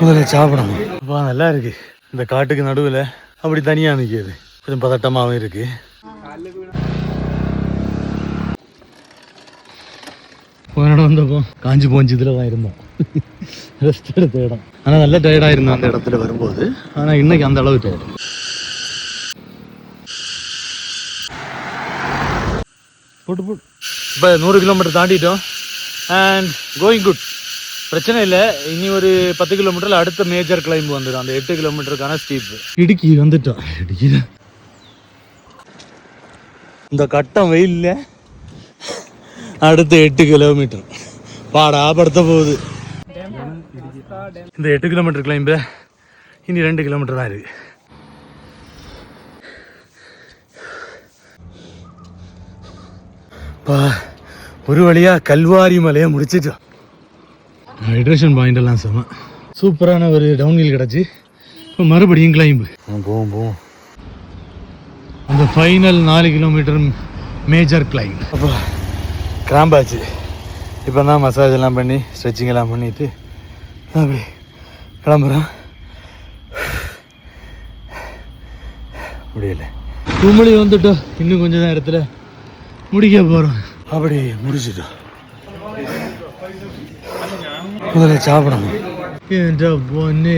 முதல்ல சாப்பிடணும். அப்பா நல்லா இருக்கு. இந்த காட்டுக்கு நடுவில் அப்படி தனியாக நிற்கிது. கொஞ்சம் பதட்டமாகவும் இருக்கு. போன இடம் வந்தப்போ காஞ்சி போஞ்சு இதில் தான் இருந்தோம். ரெஸ்ட் எடுத்த இடம். ஆனால் நல்ல டயர்டாக இருந்தோம் அந்த இடத்துல வரும்போது. ஆனால் இன்னைக்கு அந்த அளவு டயர்டு. போட்டு போட்டு இப்போ 100 கிலோமீட்டர் தாண்டிட்டோம். And going good. பிரச்சனை இல்லை. இனி ஒரு 10 கிலோமீட்டரில் அடுத்த மேஜர் கிளைம்பு வந்துடும். அந்த 8 கிலோமீட்டருக்கான ஸ்டீப். இடுக்கி வந்துட்டோம். இடுக்கியில் இந்த கட்டம் வெயில்ல அடுத்த 8 கிலோமீட்டர் பாடா படுத்த போகுது. இந்த 8 கிலோமீட்டர் கிளைம்பு இனி 2 கிலோமீட்டர் தான் இருக்கு. ஒரு வழியா கல்வாரி மலையை முடிச்சிட்டோம். ஹைட்ரேஷன் பாயிண்ட் எல்லாம் செம சூப்பரான ஒரு டவுன்ஹில் கிடச்சி. இப்போ மறுபடியும் கிளைம்பு போவோம். அந்த ஃபைனல் 4 கிலோமீட்டர் மேஜர் கிளைம். அப்போ கிராம்பாச்சு. இப்போ தான் மசாஜ் எல்லாம் பண்ணி ஸ்ட்ரெச்சிங் எல்லாம் பண்ணிட்டு அப்படி கிளம்புறோம். முடியல. கும்பளி வந்துட்டோம். இன்னும் கொஞ்சம் நேரத்தில் முடிக்க போகிறோம். அப்படி முடிச்சிட்டோம். முதல்ல சாப்பிடணும். ஏன்டா பொண்ணு